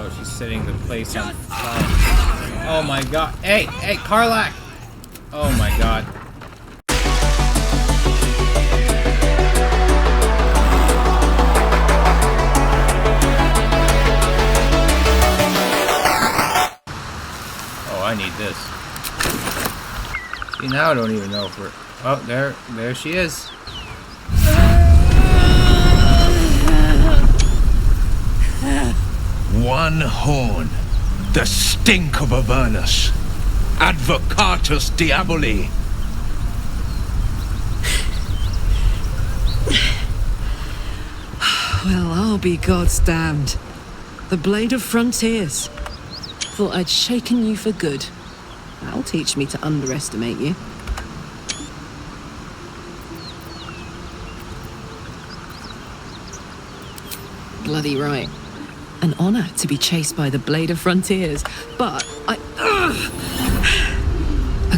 Oh, she's setting the place on fire. Oh my god. Hey, Karlach! Oh my god. Oh, I need this. See, now I don't even know if we're... Oh, there she is. One horn, the stink of Avernus. Advocatus diaboli. Well, I'll be God's damned. The Blade of Frontiers. Thought I'd shaken you for good. That'll teach me to underestimate you. Bloody right. An honor to be chased by the Blade of Frontiers, but A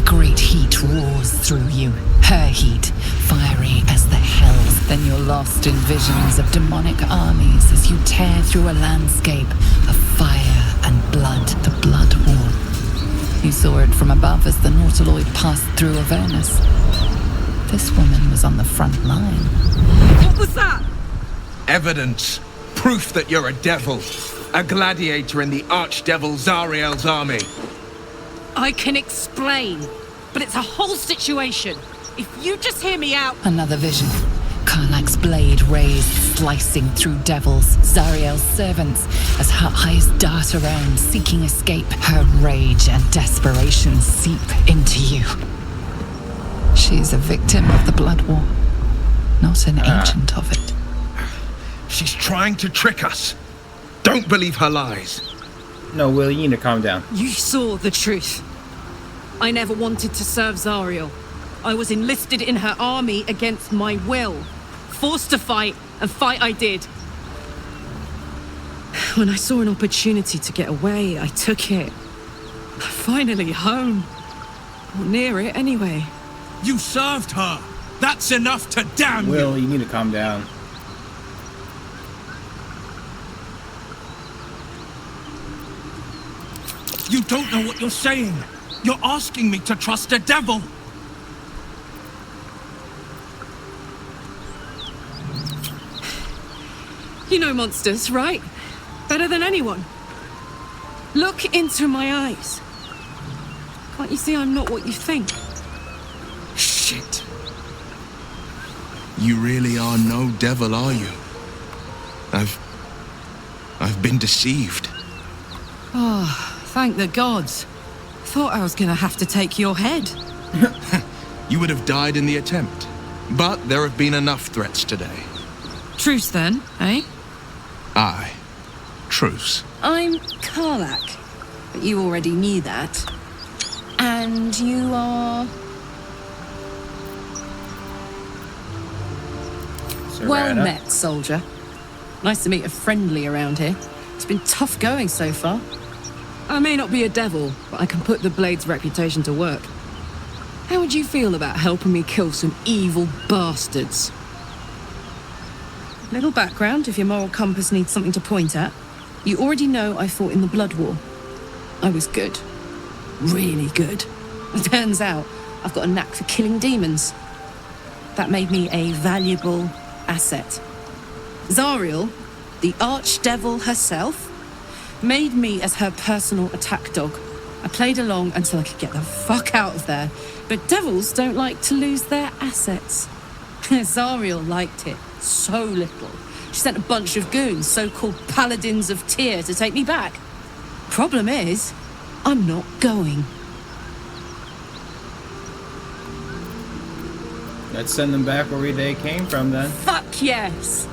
great heat roars through you, her heat, fiery as the hells. Then you're lost in visions of demonic armies as you tear through a landscape of fire and blood, the Blood War. You saw it from above as the Nautiloid passed through Avernus. This woman was on the front line. what was that? Evidence. Proof that you're a devil. A gladiator in the archdevil Zariel's army. I can explain, but it's a whole situation. If you just hear me out... Another vision. Karlach's blade raised, slicing through devils, Zariel's servants, as her eyes dart around, seeking escape. Her rage and desperation seep into you. She's a victim of the Blood War, not an ancient of it. She's trying to trick us. Don't believe her lies. No, Will, you need to calm down. You saw the truth. I never wanted to serve Zariel. I was enlisted in her army against my will. Forced to fight, and fight I did. When I saw an opportunity to get away, I took it. Finally home. Or near it, anyway. You served her. That's enough to damn Will, you need to calm down. You don't know what you're saying. You're asking me to trust a devil. You know monsters, right? Better than anyone. Look into my eyes. Can't you see I'm not what you think? Shit. You really are no devil, are you? I've been deceived. Oh, thank the gods. Thought I was gonna have to take your head. You would have died in the attempt. But there have been enough threats today. Truce then, eh? Aye. Truce. I'm Karlach, but you already knew that. And you are... Serana. Well met, soldier. Nice to meet a friendly around here. It's been tough going so far. I may not be a devil, but I can put the Blade's reputation to work. How would you feel about helping me kill some evil bastards? Little background, if your moral compass needs something to point at. You already know I fought in the Blood War. I was good. Really good. Turns out, I've got a knack for killing demons. That made me a valuable asset. Zariel, the archdevil herself, made me as her personal attack dog. I played along until I could get the fuck out of there. But devils don't like to lose their assets. Zariel liked it so little. She sent a bunch of goons, so-called paladins of Tyr, to take me back. Problem is, I'm not going. Let's send them back where they came from then. Fuck yes!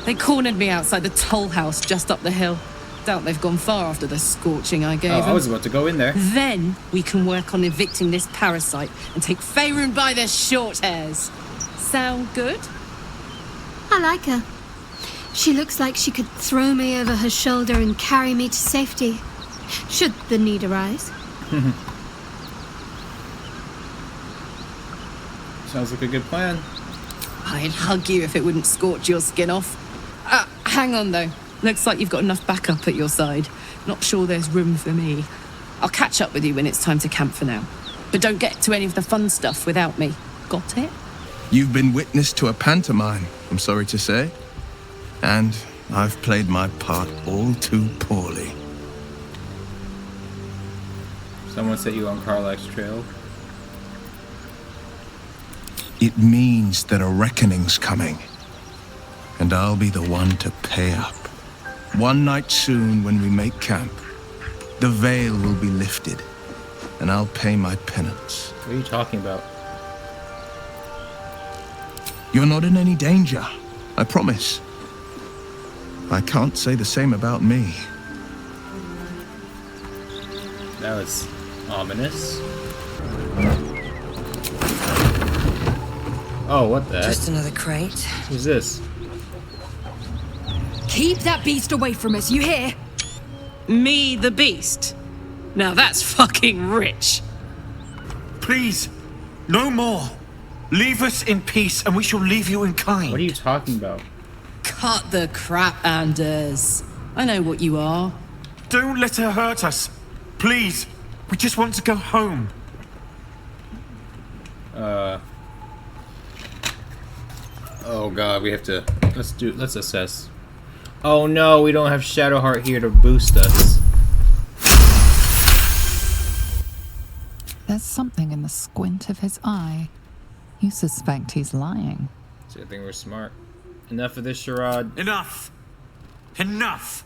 They cornered me outside the toll house just up the hill. Doubt they've gone far after the scorching I gave Oh, them. I was about to go in there. Then we can work on evicting this parasite and take Faerun by their short hairs. Sound good? I like her. She looks like she could throw me over her shoulder and carry me to safety, should the need arise. Sounds like a good plan. I'd hug you if it wouldn't scorch your skin off. Hang on though. Looks like you've got enough backup at your side. Not sure there's room for me. I'll catch up with you when it's time to camp for now. But don't get to any of the fun stuff without me. Got it? You've been witness to a pantomime, I'm sorry to say. And I've played my part all too poorly. Someone set you on Karlach's trail. It means that a reckoning's coming. And I'll be the one to pay up. One night soon, when we make camp, the veil will be lifted, and I'll pay my penance. What are you talking about? You're not in any danger, I promise. I can't say the same about me. That was ominous. Oh, what the heck? Just another crate. Who's this? Keep that beast away from us, you hear? Me, the beast? Now that's fucking rich. Please, no more. Leave us in peace and we shall leave you in kind. What are you talking about? Cut the crap, Anders. I know what you are. Don't let her hurt us. Please, we just want to go home. Oh god, we have to... Let's assess. Oh no, we don't have Shadowheart here to boost us. There's something in the squint of his eye. You suspect he's lying. So I think we're smart. Enough of this charade. Enough. Enough.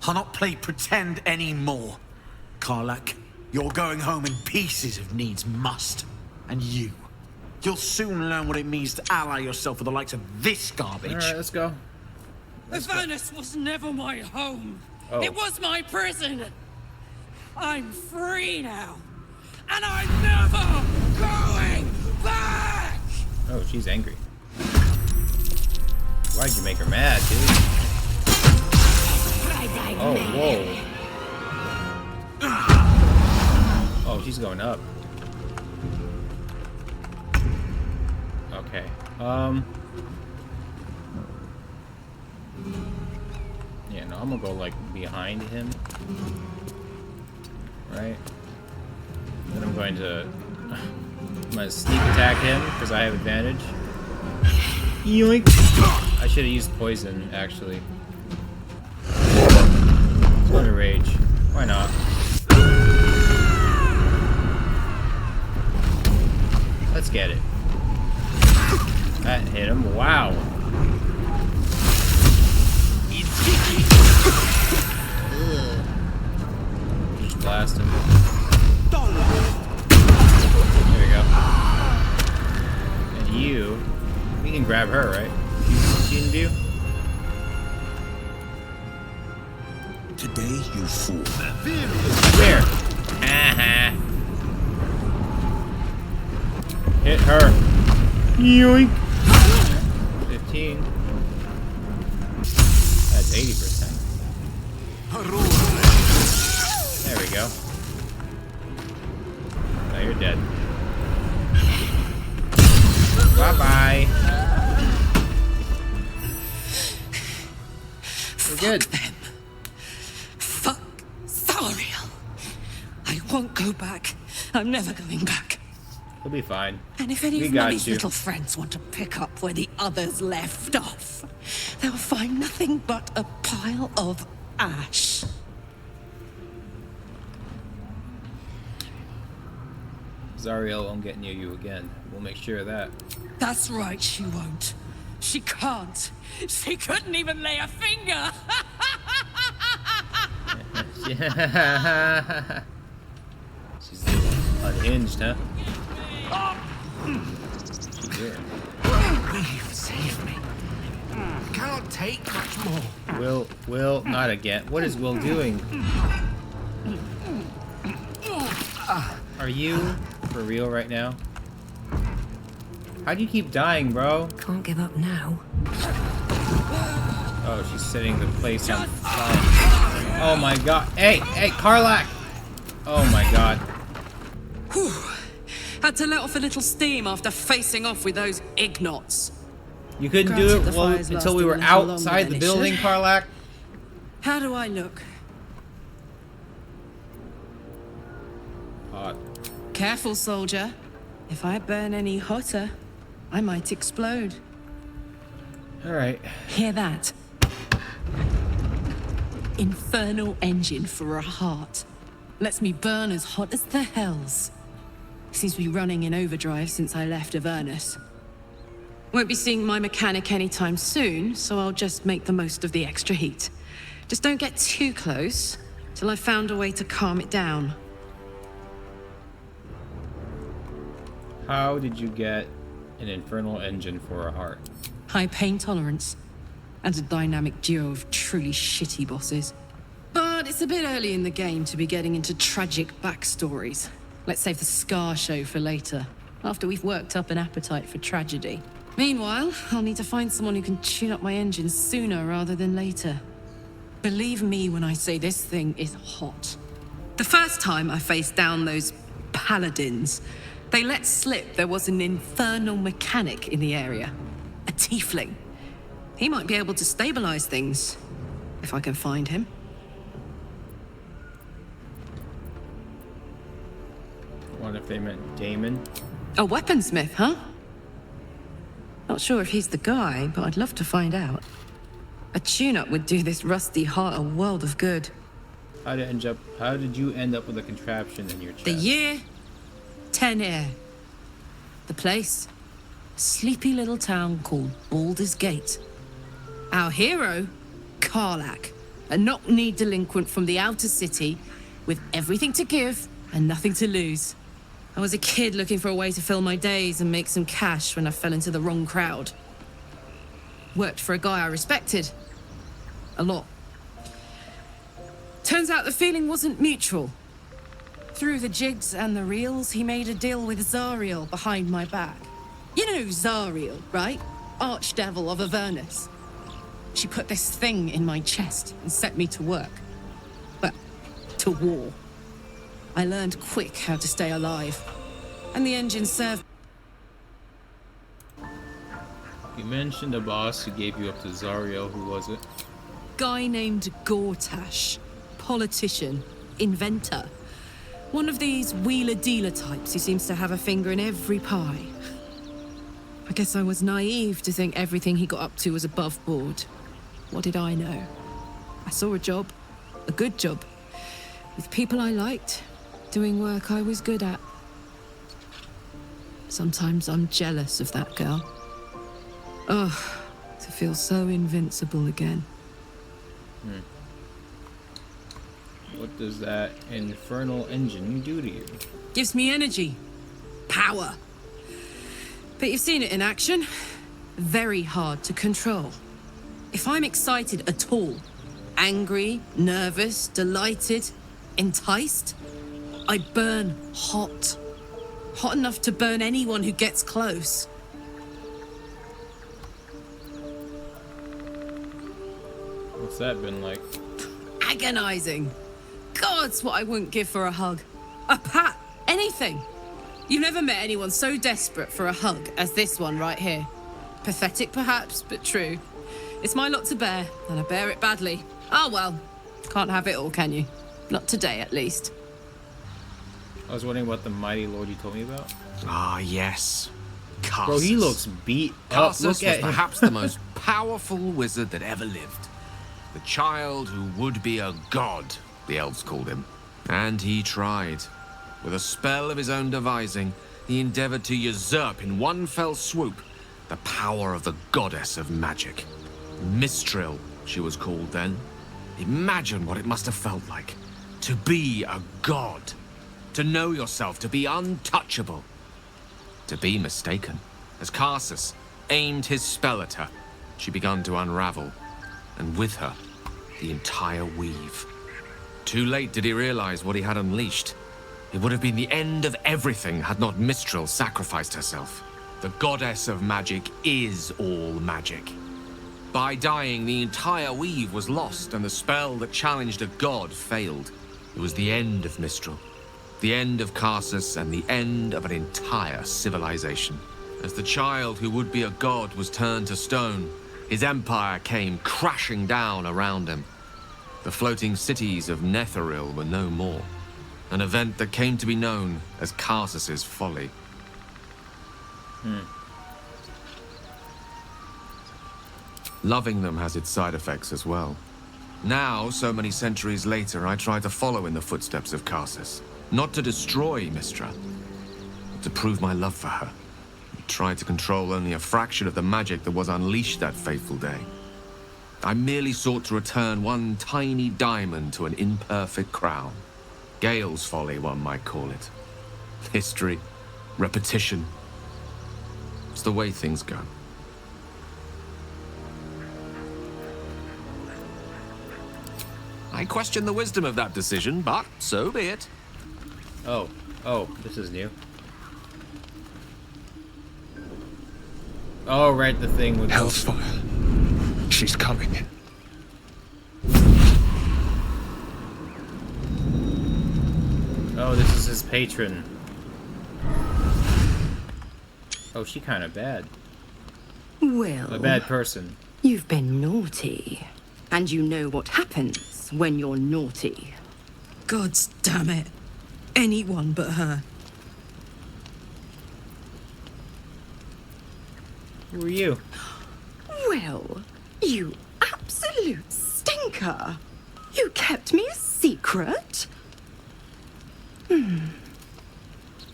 I'll not play pretend anymore. Karlach, you're going home in pieces if needs must. And you'll soon learn what it means to ally yourself with the likes of this garbage. Alright, let's go. Avernus was never my home. Oh. It was my prison. I'm free now. And I'm never going back! Oh, she's angry. Why'd you make her mad, dude? Oh, whoa. Oh, she's going up. Okay. Yeah, no, I'm gonna go, like, behind him. Right? Then I'm going to sneak attack him, because I have advantage. Yoink! I should have used poison, actually. Let's go to rage. Why not? Let's get it. That hit him. Wow. Ugh. Just blast him. There we go. And you... We can grab her, right? She in view? Today you fool. Where? Uh-huh. Hit her. Yoink. 15. That's 80%. There we go. Now you're dead. Bye-bye. We're good. Fuck Thariel. I won't go back. I'm never going back. We'll be fine. And if any We of got Mummy's you. little friends want to pick up where the others left off, they'll find nothing but a pile of ash. Zariel won't get near you again. We'll make sure of that. That's right, she won't. She can't. She couldn't even lay a finger. She's unhinged, huh? She's doing. Please save me. I cannot take much more. Will, not again. What is Will doing? Are you for real right now? How do you keep dying, bro? Can't give up now. Oh, she's setting the place on fire. Oh my god. Hey, Karlach! Oh my god. Whew. Had to let off a little steam after facing off with those ignots. You couldn't do Granted, it the fire's until we lasted were a little longer outside than the it building, should. Karlach? How do I look? Hot. Careful, soldier. If I burn any hotter, I might explode. Alright. Hear that? Infernal engine for a heart. Lets me burn as hot as the hells. Seems to be running in overdrive since I left Avernus. Won't be seeing my mechanic anytime soon, so I'll just make the most of the extra heat. Just don't get too close till I've found a way to calm it down. How did you get an infernal engine for a heart? High pain tolerance, and a dynamic duo of truly shitty bosses. But it's a bit early in the game to be getting into tragic backstories. Let's save the Scar show for later, after we've worked up an appetite for tragedy. Meanwhile, I'll need to find someone who can tune up my engine sooner rather than later. Believe me when I say this thing is hot. The first time I faced down those paladins, they let slip there was an infernal mechanic in the area. A tiefling. He might be able to stabilize things, if I can find him. What if they meant Damon? A weaponsmith, huh? Not sure if he's the guy, but I'd love to find out. A tune-up would do this rusty heart a world of good. How did you end up with a contraption in your chest? The year? 10 Air. The place? A sleepy little town called Baldur's Gate. Our hero? Karlach. A knock-knee delinquent from the outer city with everything to give and nothing to lose. I was a kid looking for a way to fill my days and make some cash when I fell into the wrong crowd. Worked for a guy I respected. A lot. Turns out the feeling wasn't mutual. Through the jigs and the reels, he made a deal with Zariel behind my back. You know Zariel, right? Archdevil of Avernus. She put this thing in my chest and set me to work. Well, to war. I learned quick how to stay alive. And the engine served. You mentioned a boss who gave you up to Zariel. Who was it? Guy named Gortash. Politician. Inventor. One of these wheeler-dealer types who seems to have a finger in every pie. I guess I was naive to think everything he got up to was above board. What did I know? I saw a job. A good job. With people I liked. Doing work I was good at. Sometimes I'm jealous of that girl. Ugh, to feel so invincible again. What does that infernal engine do to you? Gives me energy. Power. But you've seen it in action. Very hard to control. If I'm excited at all, angry, nervous, delighted, enticed, I burn hot. Hot enough to burn anyone who gets close. What's that been like? Agonizing. God's what I wouldn't give for a hug. A pat. Anything. You've never met anyone so desperate for a hug as this one right here. Pathetic perhaps, but true. It's my lot to bear, and I bear it badly. Oh well. Can't have it all, can you? Not today, at least. I was wondering what the mighty lord you told me about. Ah, yes. Karsus. Bro, he looks beat up. Karsus Look was at him. perhaps the most powerful wizard that ever lived. The child who would be a god, the elves called him. And he tried. With a spell of his own devising, he endeavored to usurp in one fell swoop the power of the goddess of magic. Mistral, she was called then. Imagine what it must have felt like. To be a god. To know yourself, to be untouchable. To be mistaken. As Karsus aimed his spell at her, she began to unravel. And with her, the entire weave. Too late did he realize what he had unleashed. It would have been the end of everything had not Mistral sacrificed herself. The goddess of magic is all magic. By dying, the entire weave was lost, and the spell that challenged a god failed. It was the end of Mistral. The end of Karsus, and the end of an entire civilization. As the child who would be a god was turned to stone, his empire came crashing down around him. The floating cities of Netheril were no more. An event that came to be known as Karsus's folly. Loving them has its side effects as well. Now, so many centuries later, I try to follow in the footsteps of Karsus. Not to destroy Mystra, but to prove my love for her. I tried to control only a fraction of the magic that was unleashed that fateful day. I merely sought to return one tiny diamond to an imperfect crown. Gale's folly, one might call it. History, repetition. It's the way things go. I question the wisdom of that decision, but so be it. Oh, this is new. Oh, right, the thing with Hellfire. She's coming. Oh, this is his patron. Oh, she kind of bad. Well, A bad person. you've been naughty. And you know what happens when you're naughty. God damn it. Anyone but her. Who are you? Well, you absolute stinker. You kept me a secret?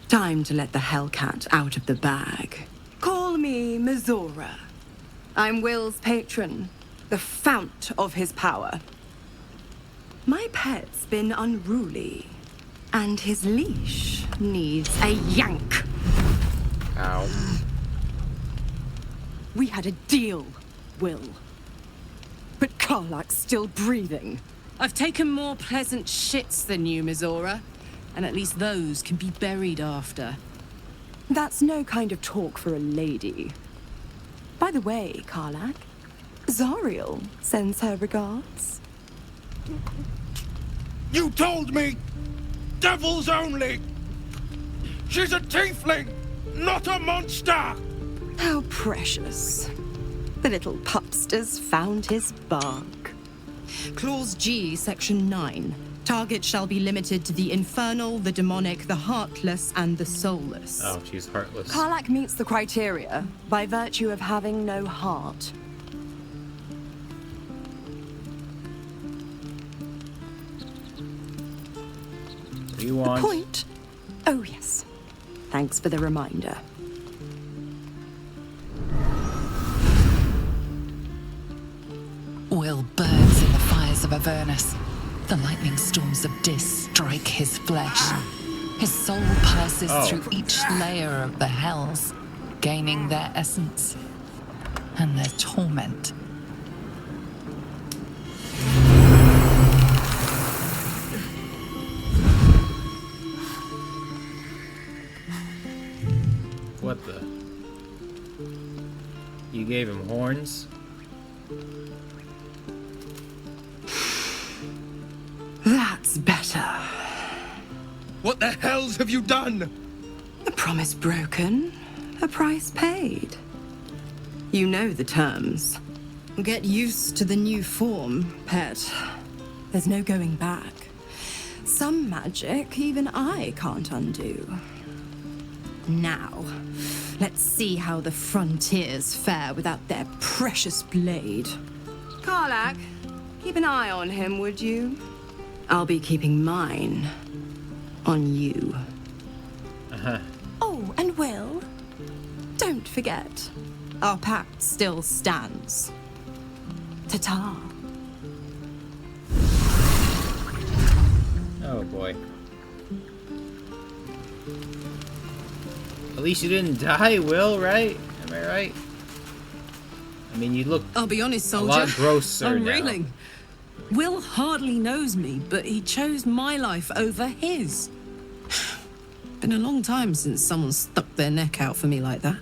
Time to let the Hellcat out of the bag. Call me Mizora. I'm Will's patron, the fount of his power. My pet's been unruly, and his leash needs a yank. Ow. We had a deal, Will. But Karlach's still breathing. I've taken more pleasant shits than you, Mizora. And at least those can be buried after. That's no kind of talk for a lady. By the way, Karlach, Zariel sends her regards. You told me! Devils only! She's a tiefling, not a monster! How precious. The little pupster's found his bark. Clause G, Section 9. Target shall be limited to the infernal, the demonic, the heartless, and the soulless. Oh, she's heartless. Karlach meets the criteria by virtue of having no heart. What do you want? Point? Oh, yes. Thanks for the reminder. Will burns in the fires of Avernus. The lightning storms of Dis strike his flesh. His soul passes through each layer of the hells, gaining their essence and their torment. What the? You gave him horns? That's better. What the hells have you done? A promise broken, a price paid. You know the terms. Get used to the new form, pet. There's no going back. Some magic even I can't undo. Now, let's see how the frontiers fare without their precious blade. Karlach, keep an eye on him, would you? I'll be keeping mine on you. Oh, and Will, don't forget, our pact still stands. Ta-ta. Oh boy. At least you didn't die, Will, right? Am I right? I mean, you look I'll be honest, a soldier. lot grosser I'm now. reeling. Will hardly knows me, but he chose my life over his. Been a long time since someone stuck their neck out for me like that.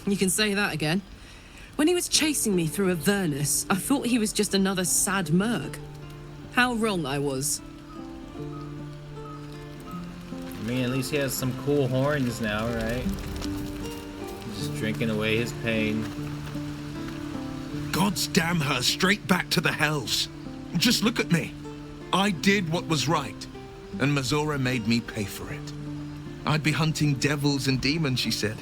You can say that again. When he was chasing me through Avernus, I thought he was just another sad merc. How wrong I was. I mean, at least he has some cool horns now, right? Just drinking away his pain. Gods damn her straight back to the hells. Just look at me. I did what was right, and Mizora made me pay for it. I'd be hunting devils and demons, she said.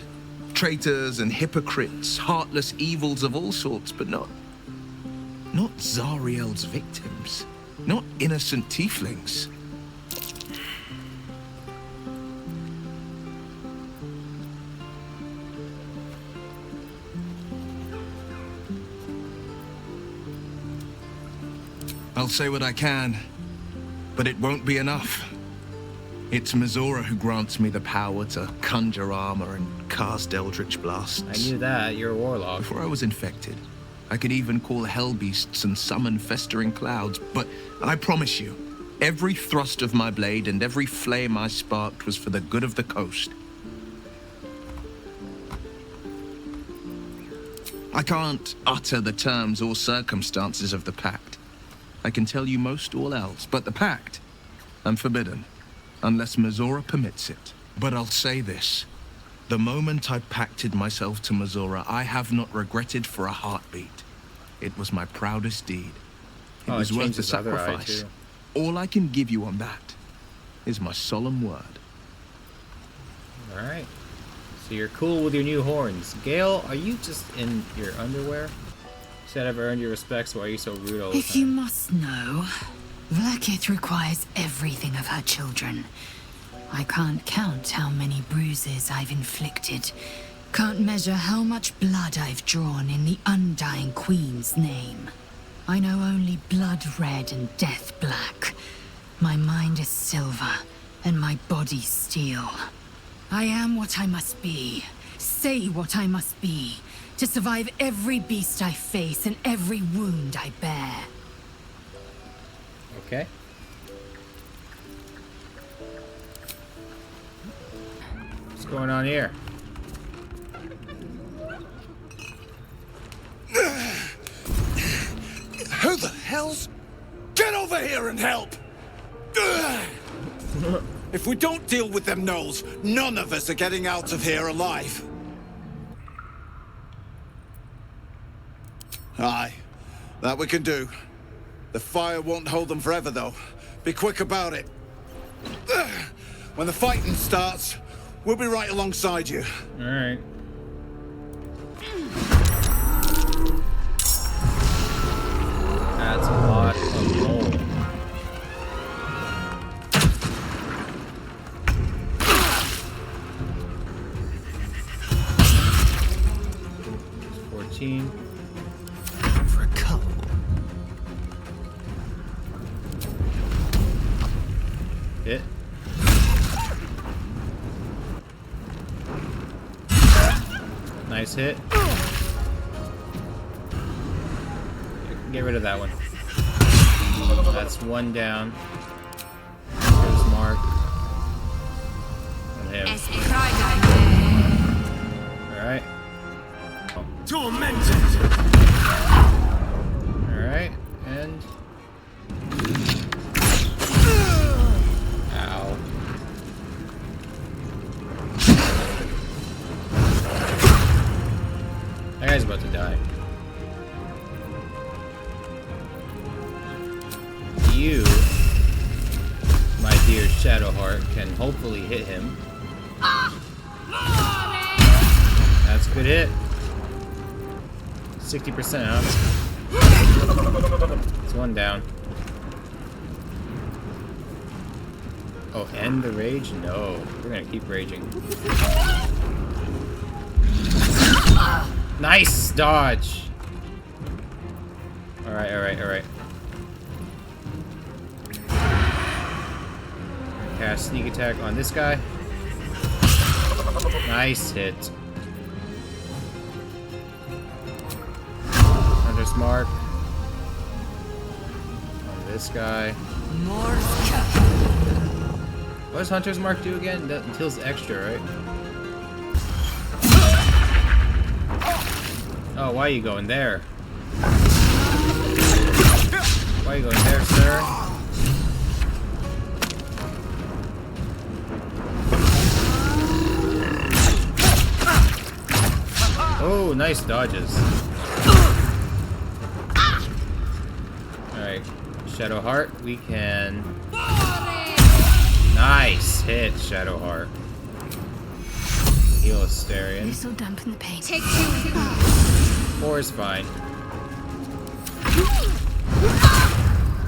Traitors and hypocrites, heartless evils of all sorts, but not Zariel's victims. Not innocent tieflings. I'll say what I can, but it won't be enough. It's Mizora who grants me the power to conjure armor and cast eldritch blasts. I knew that. You're a warlock. Before I was infected, I could even call hell beasts and summon festering clouds, but I promise you, every thrust of my blade and every flame I sparked was for the good of the coast. I can't utter the terms or circumstances of the pact. I can tell you most all else, but the pact, I'm forbidden, unless Mizora permits it. But I'll say this. The moment I pacted myself to Mizora, I have not regretted for a heartbeat. It was my proudest deed. It was worth the sacrifice. All I can give you on that is my solemn word. Alright. So you're cool with your new horns. Gale, are you just in your underwear? Said I've earned your respects, why are you so rude all the time? If you must know, Vlakith requires everything of her children. I can't count how many bruises I've inflicted. Can't measure how much blood I've drawn in the undying Queen's name. I know only blood red and death black. My mind is silver, and my body steel. I am what I must be, say what I must be, to survive every beast I face and every wound I bear. Okay. What's going on here? Who the hell's... Get over here and help! If we don't deal with them gnolls, none of us are getting out of here alive. Aye, that we can do. The fire won't hold them forever, though. Be quick about it. When the fighting starts, we'll be right alongside you. All right. That's a lot of gold. For a cup. Hit. Nice hit. Get rid of that one. That's one down. There's Mark. On him. Alright. Tormented! Alright, and... Ow. That guy's about to die. You, my dear Shadowheart, can hopefully hit him. That's a good hit. 60%, huh? It's one down. Oh, end the rage? No. We're gonna keep raging. Nice dodge! Alright, alright, alright. Cast sneak attack on this guy. Nice hit. Hunter's Mark. On this guy. What does Hunter's Mark do again? That deals extra, right? Oh, why are you going there? Why are you going there, sir? Oh, nice dodges. Alright, Shadowheart, we can... Nice hit, Shadowheart. Heal Asterion. This will dampen the pain. Take 2. 4 is fine.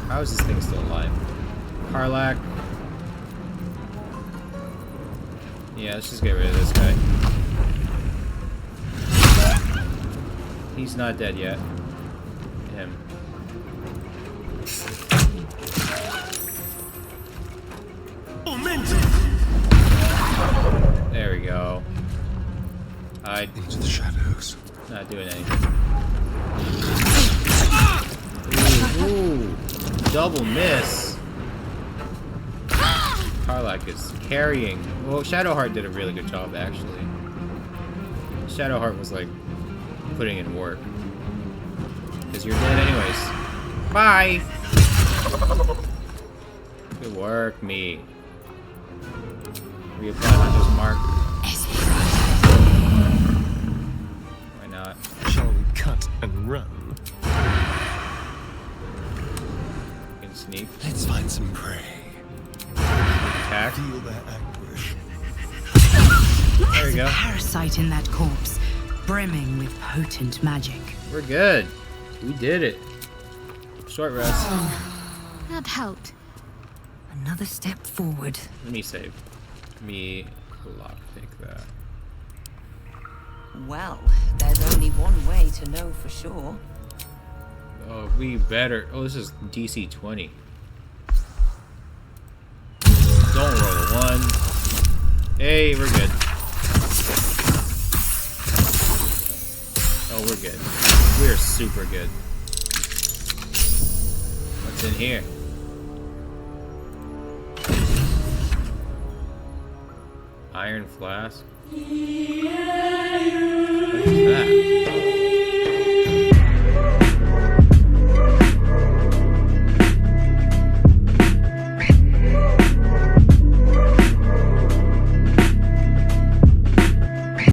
How is this thing still alive? Karlach. Yeah, let's just get rid of this guy. He's not dead yet. Him. There we go. Into the shadows. Not doing anything. Ooh, double miss. Karlach is carrying. Well, Shadowheart did a really good job, actually. Shadowheart was like putting in work. Because you're dead anyways. Bye! Good work, me. Reapply Hunter's Mark. Why not? Shall we cut and run? You can sneak. Let's find some prey. Attack. Feel their anguish. There we go. Parasite in that corpse, brimming with potent magic. We're good. We did it. Short rest. That helped. Another step forward. Let me save. Let me lockpick that. Well, there's only one way to know for sure. Oh, we better. Oh, this is DC 20. Don't roll a 1. Hey, we're good. Oh, we're good. We're super good. What's in here? Iron flask.